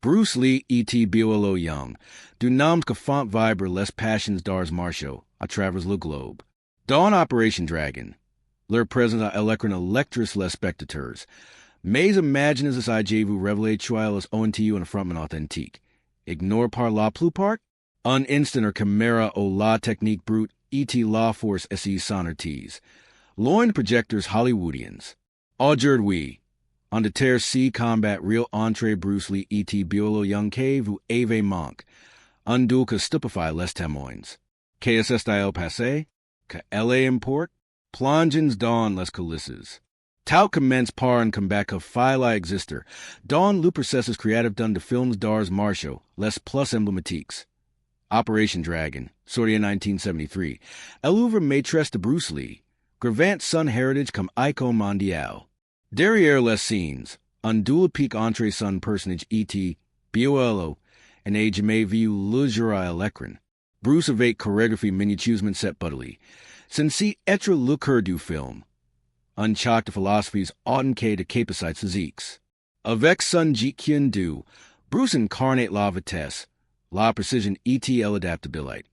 Bruce Lee et Bolo Yeung. Du noms que font vibrer les passions d'arts martiaux à travers le globe. Dans Operation Dragon. Leur présence à l'écran électris les spectateurs. Mais imaginez vous révéler les ONTU un affrontement authentique. Ignore par la plupart. Un instant or caméra ou la technique brute et la force esses sonorties. Loin projectors Hollywoodians. Aujourd'hui, on de terre si combat real entre Bruce Lee et Bolo Yeung que vous avez manque. Un duel que stupefie les témoins. Que est-il passé? Que elle importe? Plongeons dans les coulisses. Tout commence par un combat que faille exister, dans le processus créatif d'un de films d'arts martiaux, les plus emblématiques. Operation Dragon, sorti en 1973, elle ouvre maîtresse de Bruce Lee, gravant son héritage comme icône mondiale. Derrière les scenes, un duel pique entre son personnage et Bolo, en a jamais vu le jour à l'écran. Bruce avec chorégraphie minutieusement set butterly, censé être le cœur du film. Un choc de philosophies autant de capacités physiques. Avec son jeet kien du, Bruce incarnate la vitesse, la précision et l'adaptabilité.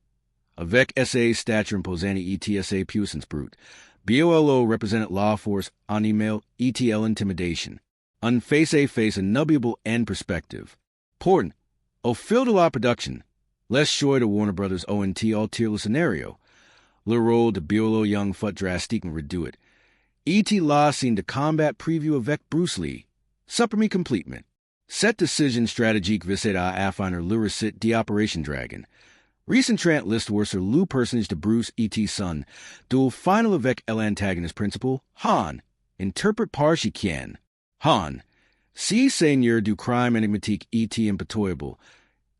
Avec sa stature imposante et sa puissance brute, Bolo represente la force animale et l'intimidation. Un face-à-face innubiable en perspective. Pourtant, au fil de la production, les choix de Warner Brothers ont alteré le scénario. Le rôle de Bolo Yeung fut drastiquement réduit. Et la scène de combat preview avec Bruce Lee, supprimé complètement. Cette décision stratégique visait à affiner le récit d'Operation Dragon. Recentrant l'histoire sur le personnage de Bruce et son, duel final avec l'antagoniste principal, Han, interprète par Shikian. Han, si seigneur du crime énigmatique et impitoyable,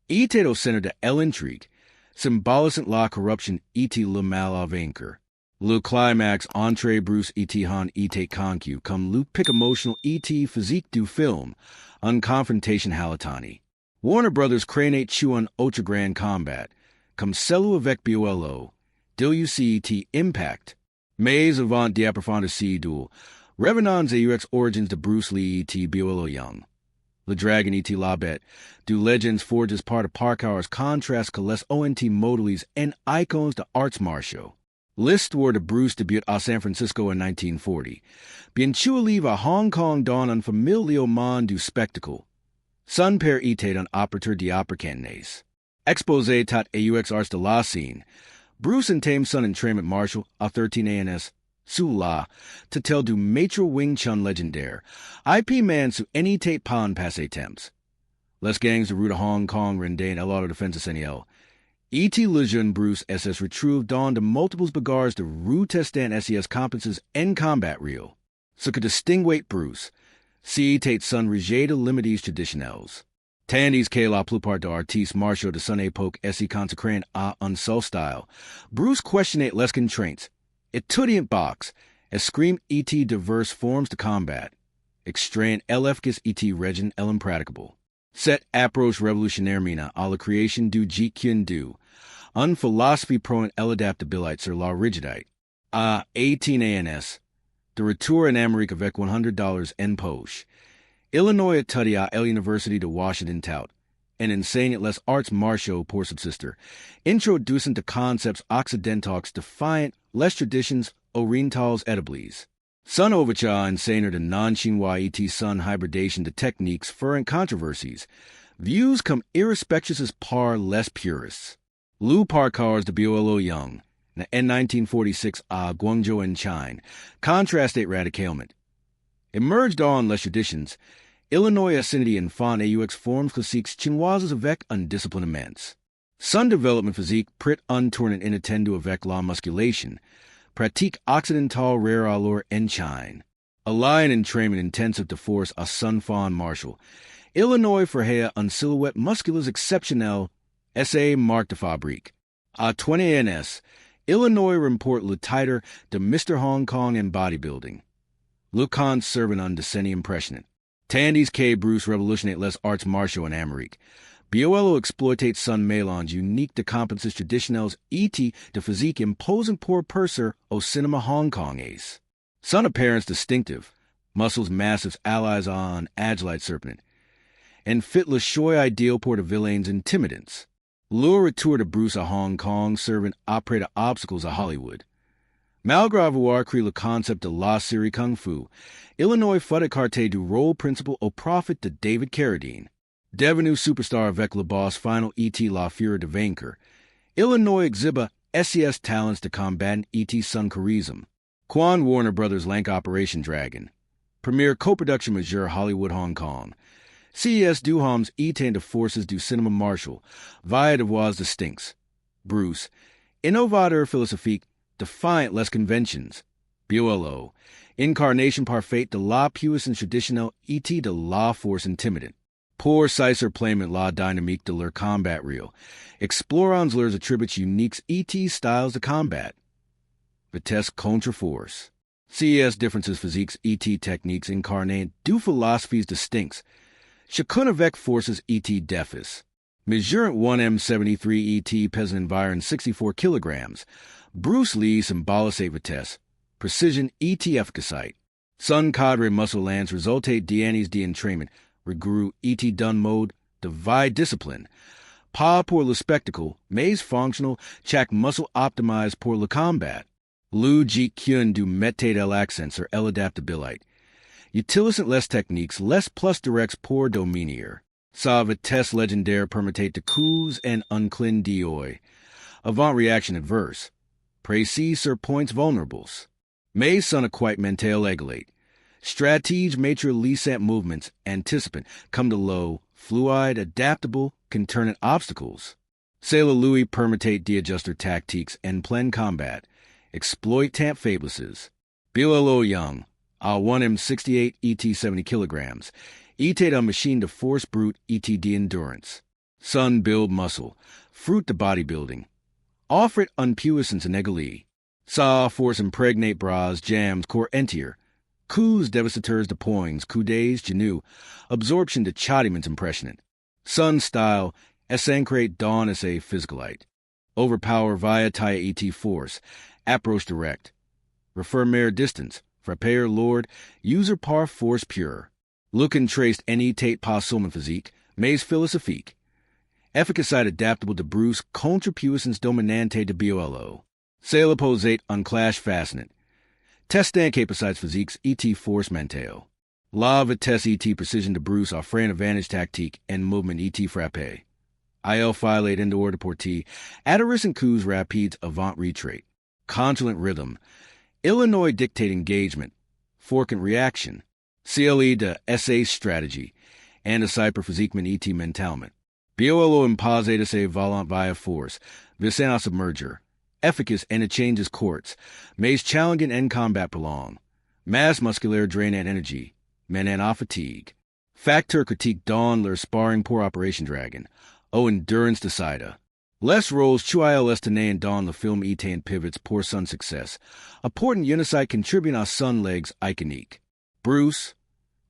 était au centre de l'intrigue, symbolisant la corruption et le mal à vaincre. Le climax entre Bruce et Han était conçu comme le pic émotionnel et physique du film, une confrontation haletante. Warner Brothers craignait un autre grand combat, comme celui avec Bolo, WCET Impact. Mais avant d'approfondir ce duel, revenons aux origins de Bruce Lee et Bolo Yeung. Le dragon et la bête, du legends forges par de parcours contraste que les ONT modalises en icônes de arts martiaux. L'histoire de Bruce débute à San Francisco en 1940. Bien sûr arrive à Hong Kong dans un familial monde du spectacle. Son père était un opérateur d'opéra cantonais. Exposé tot aux arts de la scène, Bruce entame son entraînement martial à 13 ans, sous la tutelle du maître Wing Chun légendaire, IP man sous unité pan passé temps. Les gangs de rue de Hong Kong rendaient à la défense seniel. Et le jeune Bruce SS retrouve dans de multiples bagarres de rue testant SES competences en combat real. Ce que distinguait Bruce, si était son rejet de limites traditionnels. Tandis que la plupart des artistes martiaux de son époque s'y consacrant à un seul style, Bruce questionnait les contraintes, étudiant boxe, escrime et diverses formes de combat, extraint l'efficace et régent l'impraticable. Cette approche révolutionnaire mina à la création du jeet kien du, une philosophie prône l'adaptabilité sur la rigidité. À 18 ans, de retour en Amérique avec $100 en poche, Illinois étudie à l'Université de Washington tout, en enseigne les arts martiaux pour subsister, introduisant de concepts occidentaux defiant les traditions orientales établies. Son overture enseigner de non-chinois et son hybridation de techniques furent controversies, views comme irrespectueuses par les puristes. Le parcours de Bolo Yeung, en 1946 à Guangzhou en Chine, contrastait radicalement. Emerged dans les traditions, Illinois ascendit en font aux formes classiques chinoises avec un discipline immense. Son développement physique prit un tournant inattendu avec la musculation, pratique occidentale rare alors en Chine. Alliant entraînement intensive de force à son fond martial, Illinois forgeait une silhouette musculeuse exceptionnelle, sa marque de fabrique. À 20 ans, Illinois remporte le titre de Mr. Hong Kong in bodybuilding. Le con servant un décennie impressionnant. Tandis que Bruce révolutionne les arts martiaux en Amérique, Bolo exploitate son mélange unique de competences traditionnelles et de physique imposant pour percer au cinéma hongkongais. Son appearance distinctive, muscles massive allies à un agilite serpent, and fit le choix ideal pour de villains intimidants. Le retour de Bruce à Hong Kong servant après de obstacles à Hollywood. Malgré avoir créé le concept de la série Kung Fu, Illinois faut écarter du rôle principal au profit de David Carradine. Devenu superstar avec le boss final E.T. La Fureur de Vaincre, Illinois exhiba SES talents de combatant E.T. son charisme. Quan Warner Brothers Lank Operation Dragon. Premiere co-production majeure Hollywood Hong Kong. CES du Homs E.T. de Forces du Cinéma Martial, via de voix distincts. Bruce, innovateur philosophique, defiant les conventions. BOLO, incarnation parfaite de la puissance traditionnelle E.T. de la force intimidante. Pour saisir pleinement la dynamique de leur combat real, explorons leurs attributs uniques E.T. styles de combat. Vitesse contre force. CES differences physiques E.T. techniques incarnate deux philosophies distincts. Chacun avec forces E.T. défis. Mesurant 1m73 E.T. pèse environ 64 kilograms. Bruce Lee symbolisait vitesse. Precision E.T. efficacite. Son cadre muscle lance resultate d'années d'entraînement. Regroup E.T. done mode. Divide discipline. Pas pour le spectacle, mais fonctionnel, chaque muscle optimized pour le combat. Lu Ji Kyun du métier de l'accent sur l'adaptabilité. Utilisant les techniques les plus directs pour dominer. Sa vitesse légendaire permettait de coups en unclin d'oeil. Avant réaction adverse. Précis sur points vulnérables. Mais son équipement égalé. Stratège maître lissant movements, anticipant, comme de l'eau, fluide, adaptable, contournant obstacles. C'est le Louis permettait d'adjuster tactiques en plein combat. Exploitant faiblesses. Bolo Yeung, à 1m68 E.T. 70 kilograms. E.T. a machine de force brute E.T. d'endurance. Son build muscle. Fruit de bodybuilding. Offre unpuissance inégalée. Sa force impregnate bras, jams, corps entier. Coups devastateurs de poings, coups genoux. Absorption de châtiment impressionnant. Son style, esancrate dawn as a physicalite. Overpower via taille E.T. force. Approach direct. Refer mere distance. Frapper lord. User par force pure. Look and traced any tate pas seulement physique. Mais philosophique. Efficacite adaptable de Bruce contre puissance dominante de BOLO. C'est l'opposite un clash fascinant. Testant capacites physiques E.T. force mentale. La vitesse E.T. precision de Bruce offre un advantage tactique and movement E.T. frappe. Il filate into hors de portée. Adolescent coups rapides avant retreat. Conjoint rhythm. Illinois dictate engagement. Fork and reaction. CLE de SA strategy. And a cyper physiquement E.T. mentalement. BOLO impose de se volant via force. Visant à submerger. Efficace and it changes courts. Mais challenging and combat prolong. Mass musculaire drain and energy. Men and à fatigue. Factor critique dawn leur sparring pour Operation Dragon. O endurance decida. Les roles chuil estene and dawn le film E.T. and pivots pour son success. Important unicite contributing à son legs iconique. Bruce.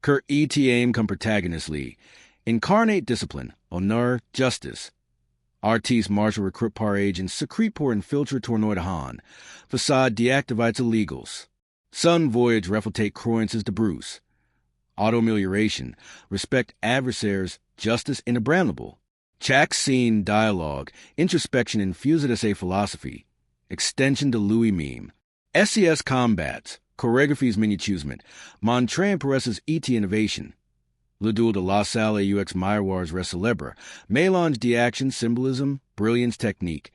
Cur E.T. aim comme protagonist Lee. Incarnate discipline. Honneur, justice. Artiste martial recruit par agents secrete pour infiltrate tournoi de Han. Facade deactivates illegals. Sun voyage refutate croyances de Bruce. Auto-amelioration. Respect adversaires. Justice inabramable. Chaque scene dialogue. Introspection infused as a philosophy. Extension de Louis meme. SES combats. Choreographies miniatusement. Montrant Perez's E.T. innovation. Le duel de la salle UX miroirs res célèbre. Mélange d'action, symbolism, brilliance technique.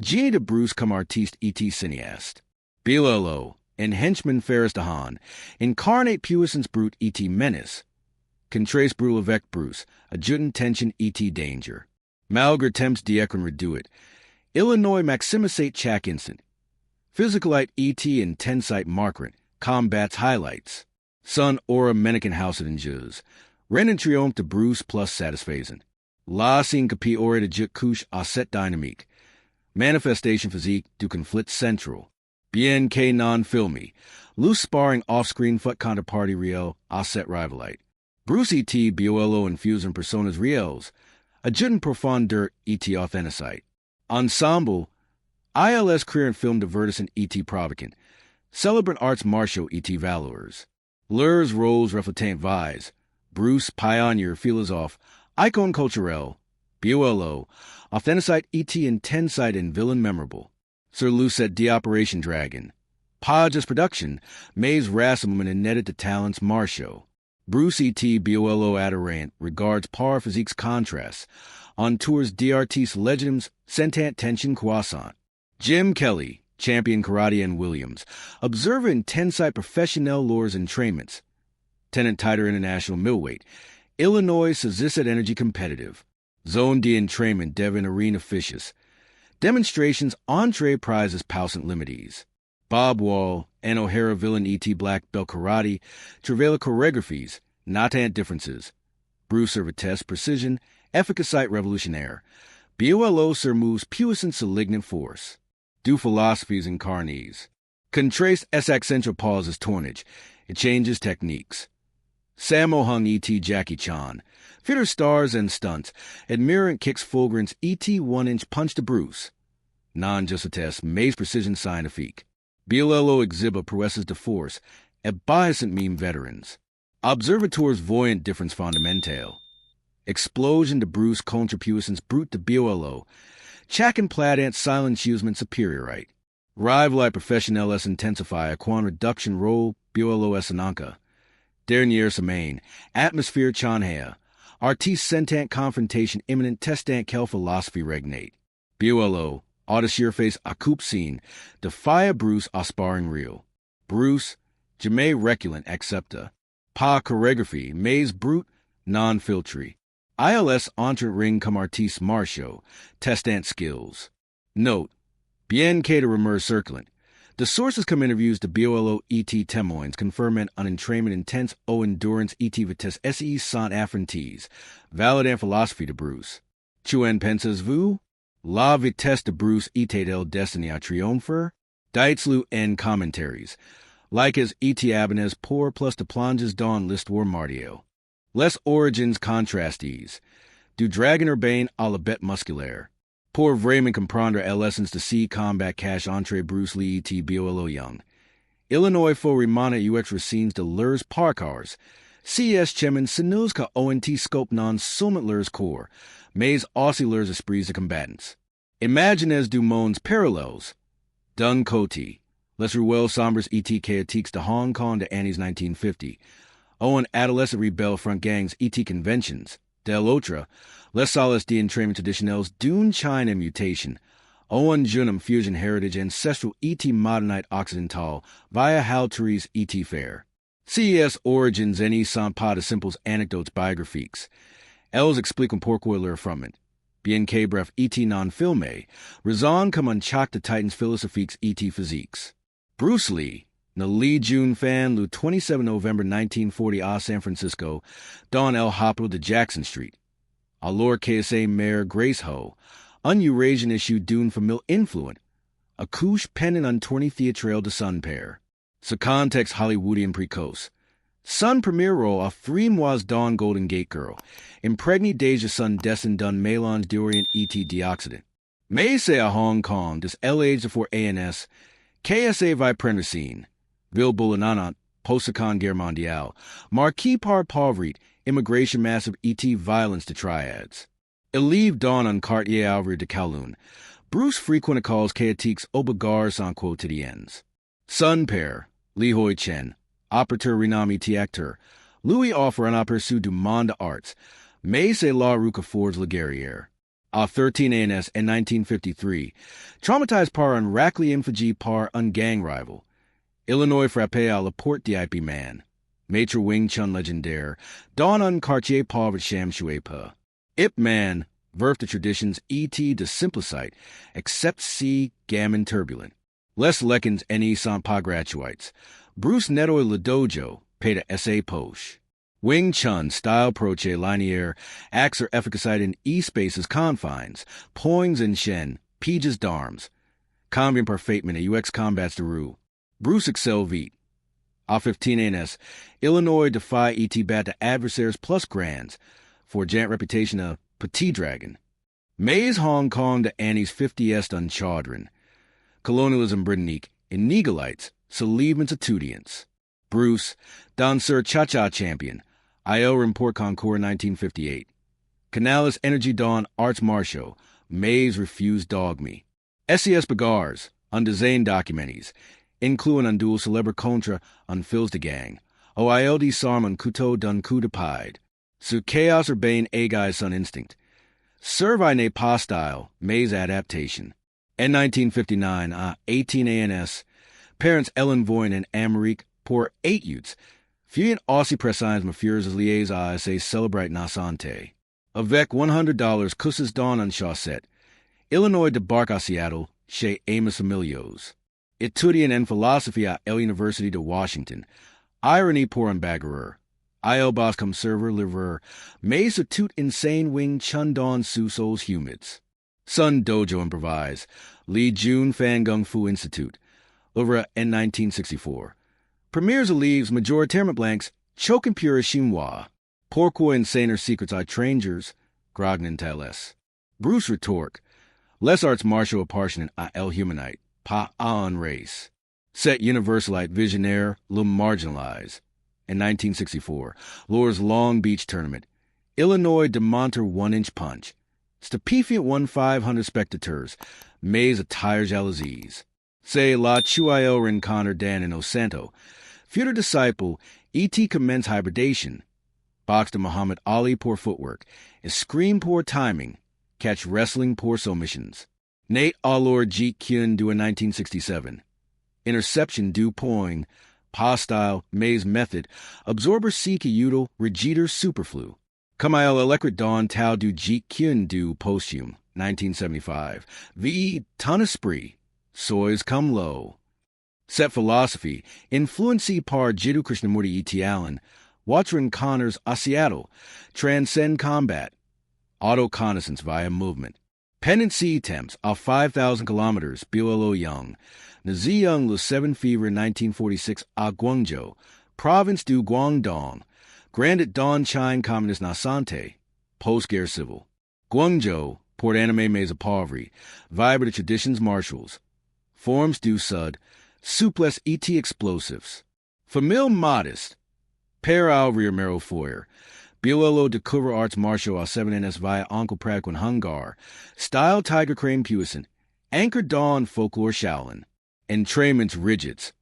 Génie de Bruce comme artiste E.T. cinéaste. Bilolo, and henchman Ferris de Han. Incarnate puissance brute E.T. menace. Contrace brûle avec Bruce. Adjutant tension E.T. danger. Malgré temps d'Ekron reduit. Illinois maximisate chaque instant. Physicalite E.T. and tensite marquant. Combats highlights. Son aura Menican house of Juz. Ren and triomphe de Bruce plus satisfaisant. La scene capi aura de juk couche à cette dynamique. Manifestation physique du conflit central. Bien que non filmy. Loose sparring off-screen foot counterparty real à cette rivalite. Bruce E.T. BOLO infusing personas reals. Adjutant profondeur E.T. authenticite. Ensemble. ILS career and film divertissant E.T. provocant. Celebrant arts martial E.T. valors. Lures roles reflectant vise. Bruce pioneer philosophe. Icon culturel, BOLO, authenticite et intensite and villain memorable. Sir Lucet de Operation Dragon. Podges production, Mays Rasselman and netted to talents Marsho. Bruce et BOLO adorant regards par physique's contrasts. On tours d'artistes legends, sentant tension croissant. Jim Kelly, champion karate and Williams. Observer intensite professionnel lures entrainments. Tenant Titer International Millweight. Illinois Sazisset Energy Competitive. Zone D entrainment Devon Arena Fishes. Demonstrations entree prizes Pausant Limites. Bob Wall, and O'Hara Villain E.T. Black Belt Karate, Travaila Choreographies, Natant Differences, Bruce Vitesse Precision, Efficacite Revolutionaire, BOLO Sir Moves Puissant Salignant Force, Do Philosophies Incarnees, Contrace S. Accentual Pauses Tornage, It Changes Techniques, Sammo Hung E.T. Jackie Chan, Fitter Stars and Stunts, Admirant Kicks Fulgurance E.T. 1-inch Punch to Bruce, Non-Justitesse Maze Precision Scientifique, BLLO Exhiba Proesses de Force, Abbiascent Meme Veterans, Observateurs Voyant Difference Fondamentale, Explosion de Bruce Contrapuissance Brute de BOLO, Chack and Pladant Silent Choosement Superiorite, Rivalite Professionnel S Intensify Aquan Reduction Roll BOLO S Ananka, Dernier Semaine, Atmosphere Chanhea, Artiste Sentant Confrontation Imminent Testant Kel Philosophy Regnate, BOLO, Audacure Face Akup Scene, Defia Bruce Sparring Real, Bruce, Jame Reculent Accepta, Pa Choreography, Maze Brute, Non-Filtry, ILS Entrant Ring Come Artiste Marsho, Testant Skills. Note, Bien que de Remer Circulant. The sources come interviews de BOLO ET Temoins, confirmant on entrainment intense o endurance ET Vitesse SE Sant Affronties, valid and philosophy to Bruce. Chuen pensez vous? La Vitesse de Bruce et del Destiny à Triompher, Deitzlu en Commentaries, like as et Abanez pour plus de plonges dans l'histoire martiale. Les origines contrastes, du dragon urbane à la bête musculaire. Pour vraiment comprendre l'essence de C combat cash entre Bruce Lee et Bolo Yeung. Illinois faut rimana UX racines de leurs parcars. CS chemin sinus ka ONT scope non summit leurs corps. Mais aussi leurs esprits de combatants. Imagines du mondes parallels. Dun Coty. Les Ruelles Sombres et Chaotiques de Hong Kong de années 1950. Owen Adolescent Rebelle Front Gangs et Conventions. Del Otra. Les Solis de Entraînement Traditionnels d'une China Mutation. Owen Junum Fusion Heritage Ancestral et Modernite Occidental via Halteries et Fair. CES Origins en sans pas de simples anecdotes biographiques. Els expliquent pourquoi leur fragment. Bien que bref et non-filmé, raison comme un choc de titans philosophiques et physiques. Bruce Lee, ne Lee Jun fan le 27 November 1940 à San Francisco, dans el Hospital de Jackson Street. Alors KSA Mayor Grace Ho, un Eurasian issue d'une famille influent, a couche pendant un tournée théâtral de son père. Ce contexte Hollywoodian précoce. Son premier rôle à 3 mois dans Golden Gate Girl, impregnée déjà son destin d'un mélange d'Orient et d'Occident. Mais c'est à Hong Kong, des l'âge de fort ANS, KSA va prendre scène. Ville Boulananant, post-Seconde Guerre mondiale, marquée par pauvreté, immigration massive et violence de triads. Il livre dans un quartier ouvrier de Kowloon. Bruce frequent calls chaotiques obligaires sans quotidiennes. Son père, Li Hoi Chen, operateur renommé et acteur, lui offre un aperçu du monde arts, mais c'est la rue que forge la guerrière. À 13 ANS en 1953, traumatised par un raclé infligé par un gang rival. Illinois frappé à la porte d'IP Man. Maître Wing Chun légendaire, dans un quartier pauvre Sham Shui Pa. Ip Man, verf de traditions et de simplicite, except C gammon turbulent. Les leckens ne sont pas gratuites. Bruce Netto le dojo, peda sa poche. Wing Chun, style proche lineaire, acts are efficacite in e-spaces confines, poings and shen, piges d'armes. Combien parfaitement à UX combats de rue. Bruce excel vite. À 15 ANS, Illinois defy et bat to adversaires plus grands, for jant reputation a petit dragon. Mais Hong Kong de Annie's 50 est un chaudron. Colonialism Britannique, in Negalites, Solivements Etudiants. Bruce, danseur cha-cha champion, IO Report Concours 1958. Canalis Energy Dawn Arts Martial, Mays Refused Dog Me. SES Bagars, on design documentaries, incluyen un duel celebre contra un fils de gang, o il disarm un couteau d'un coup de pied. Su chaos urbane agai son instinct. Survey ne pas style, Mays adaptation. In 1959, 18 ANS, parents Ellen Voyn and Amérique pour 8 youths. Fuyant aussi pressions me fures liaisons à essayer celebrate nasante. Avec $100 cusses don en chaussette. Illinois débarque à Seattle, chez Amos Emilios. Étudiant en philosophie à la University de Washington. Irony pour un bagarreur. Il boss comme serveur livreur. Mais se tout insane wing chun don sous souls humids. Sun Dojo improvise. Lee Jun Fan Gung Fu Institute. Over in 1964. Premiers leaves majoritairement blanks. Choke and pure chinois. Pourquoi insaner secrets I trangers. Grognan Tales. Bruce Retorque. Les arts martiaux appartenant à el humanite. Pas à un race. Set universalite visionnaire, le marginalize. In 1964, Lore's Long Beach Tournament. Illinois demonter 1-inch punch. Stupefiant 1,500 spectators. Mays attire jalousies. Say la chuayo rencontre Dan and Osanto. Future disciple, E.T. commence hybridation. Box to Muhammad Ali poor footwork. Scream poor timing. Catch wrestling poor submissions. Nate Allor Jeet Kyun do in 1967. Interception du poing. Hostile, Mays method, absorber C Kyudal, regeter superflu. Kamail electric dawn tau du Jeet Kyun du posthum, 1975. V. Ton esprit, sois come low. Set philosophy, influency par Jiddu Krishnamurti E.T. Allen, Watrin Connors a Seattle, transcend combat, autoconnaissance via movement. Pendency attempts of 5,000 kilometers, Bolo Yeung. Nazi Young le 7 fever in 1946 a Guangzhou, province du Guangdong. Grandet Don Chine Communist Nasante, post-guerre civil. Guangzhou, Port Anime Mesa Pauvre, vibrant traditions marshals. Forms du Sud, souplesse et explosives. Famille modest. Père Alvrier Mero Foyer. Biolelo de cover arts martial à 7NS via Uncle Praquin Hungar. Style Tiger Crane Puissant. Anchor Dawn Folklore Shaolin. Entrainments rigids.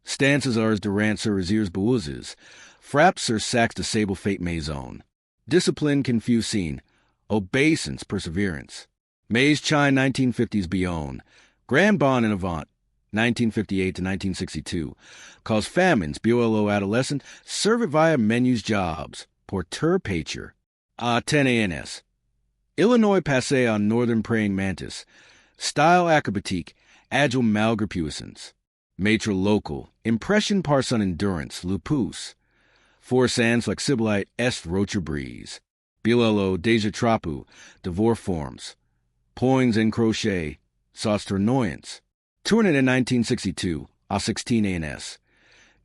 Stances ars Durant sur Raziers Bouzes. Fraps sur Sax de Sable Fate Maison. Discipline confusing. Obeisance perseverance. Mays Chine 1950s Beyond. Grand Bon and Avant. 1958 to 1962. Cause famines, BOLO adolescent, serve it via menus jobs. Porteur Pature. 10 ANS. Illinois Passé on Northern Praying Mantis. Style acrobatique, agile malgre puissance. Maitre local, impression par son endurance, lupus. Four sands flexibilite est rocher breeze. Bilelo deja trapu, devore forms. Poings and crochet, sauce tournoyance. Tournament in 1962, a 16 ANS.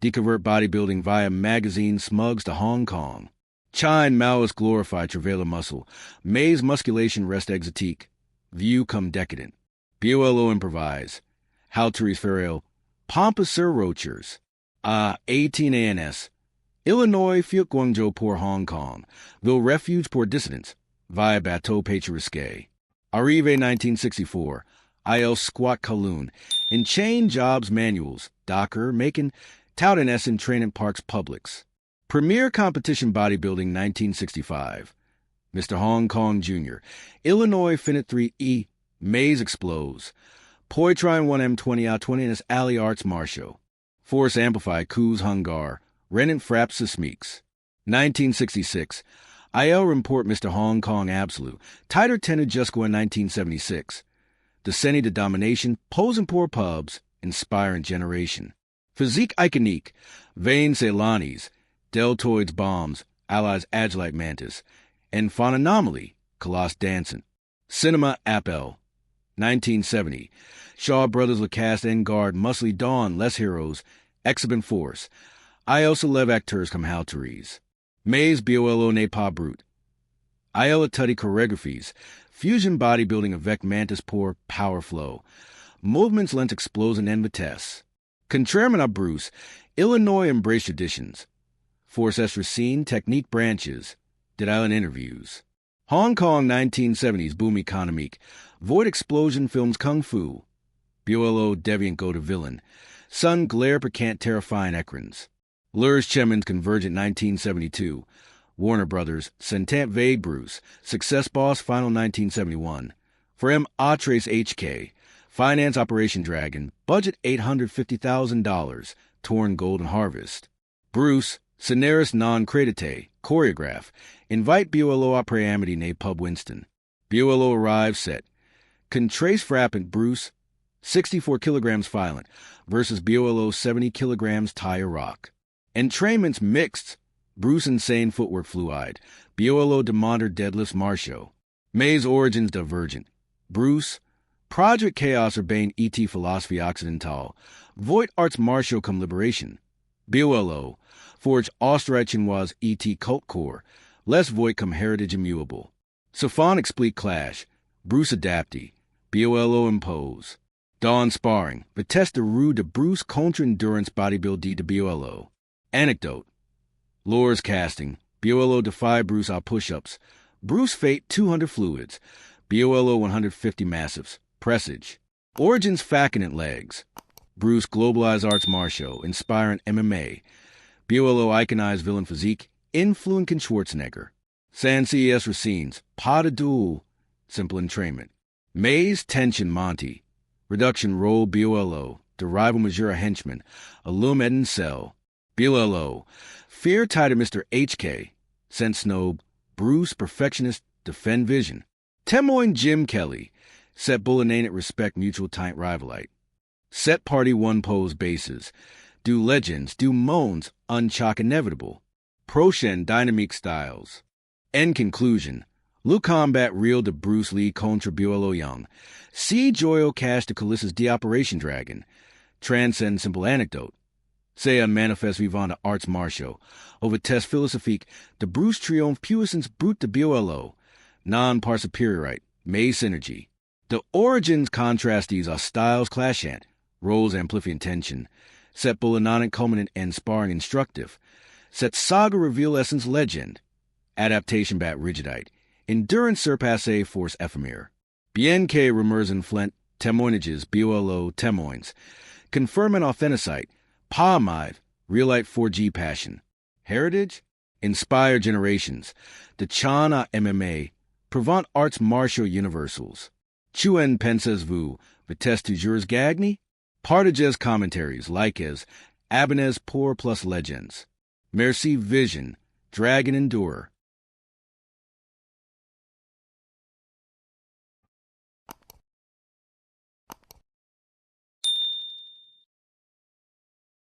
Deconvert bodybuilding via magazine smugs to Hong Kong. Chine Maoist glorify travail muscle. Mays musculation rest exotique. View come decadent. BOLO improvise. Halteries Ferrell. Pompous Sir Rochers. 18 ANS. Illinois Fiat Guangzhou pour Hong Kong. Ville refuge pour dissidents. Via bateau Pature Risque. Arrive 1964. IL Squat Kowloon. In chain jobs manuals. Docker making. Tout Essen training parks Publix. Premier competition bodybuilding 1965. Mr. Hong Kong Jr. Illinois Finit 3E. Mays explodes. Poitrin 1M20 out 20 in his Alley Arts Martial. Force Amplify Coos Hungar. Renin Fraps Smeeks. 1966. IL Report Mr. Hong Kong Absolute. Tighter Tenor Jusco in 1976. Descending to Domination. Pose in Poor Pubs. Inspiring Generation. Physique Iconique. Vain Ceylanis. Deltoids Bombs. Allies Agilite Mantis. And Faun Anomaly. Coloss Danson. Cinema Appel. 1970. Shaw Brothers Lacaste and Guard Muscly Dawn Less Heroes. Exhibit Force. IL Celev Acteurs Come Halteries. Mays BOLO Ne Pas Brute. IL Tutty Choreographies. Fusion Bodybuilding Avec Mantis Poor Power Flow. Movements Lent Explosion and Vitesse. Contrairement à Bruce. Illinois Embrace Traditions. Force S Racine Technique Branches. Did Island Interviews. Hong Kong 1970s boom economique. Void explosion films kung fu. Bolo deviant go to villain. Sun glare piquant terrifying écrans. Lurs Chemin's Convergent 1972. Warner Brothers, Sentant Vague Bruce, Success Boss Final 1971. For M. Atres HK, Finance Operation Dragon, Budget $850,000, Torn Golden Harvest. Bruce, Scenaris Non Credite, Choreograph, Invite Bolo après Amity Ne Pub Winston. Bolo arrives set. Contrace Frappant Bruce, 64 kilograms violent, versus Bolo 70 kilograms tire rock. Entrainments mixed. Bruce insane footwork fluid. Bolo demander deadlifts Marcio. May's origins divergent. Bruce, Project Chaos Urbane ET Philosophy Occidental. Void Arts Marcio cum Liberation. Bolo, Forge Österreich Chinoise ET Cult Core. Less Void cum Heritage Immutable. Safon Explique Clash. Bruce Adapti. Bolo Impose. Dawn Sparring. Vitesse de Rue de Bruce Contre Endurance Bodybuild D de Bolo. Anecdote. Lures Casting. Bolo Defy Bruce à Push-Ups. Bruce Fate 200 Fluids. Bolo 150 Massives. Presage. Origins Facinant Legs. Bruce Globalized Arts Martial. Inspiring MMA. Bolo Iconized Villain Physique. Influencing Schwarzenegger. San CES Racines. Pas de Duel. Simple Entrainment. Maze Tension Monty. Reduction Roll Bolo. Derival Majura Henchman. Illum Eden Cell. Bolo. Fear Tighter Mr. HK. Sense Snob. Bruce Perfectionist. Defend Vision. Temoin Jim Kelly. Set Bullinate Respect Mutual Tight Rivalite. Set Party One Pose Bases. Do Legends. Do Moans. Unchock Inevitable. Proshen Dynamique Styles. End Conclusion. Lu Combat Real de Bruce Lee Contra Bolo Yeung. See Joyo Cash de Calissa's De Operation Dragon. Transcend Simple Anecdote. C'est un manifeste vivant de Arts Martiaux. Au vitesse philosophique de Bruce Triomphe Puissance Brute de Bolo. Non-par superiorite. May Synergy. The origins contrastes are styles clashant. Roles amplifiant tension. Set bullinonic culminant and sparring instructive. Set saga reveal essence legend. Adaptation bat rigidite. Endurance surpasse force ephemer. Bien que rumeurs and flint. Temoinages Bolo temoins. Confirmant authenticite. Palmide, Realite 4G Passion. Heritage? Inspire Generations. The Chana MMA. Provant Arts Martial Universals. Chuen Penses Vous. Vitesse Toujours Gagny? Partages Commentaries, like as Abanez Poor plus Legends. Merci Vision. Dragon Endurer.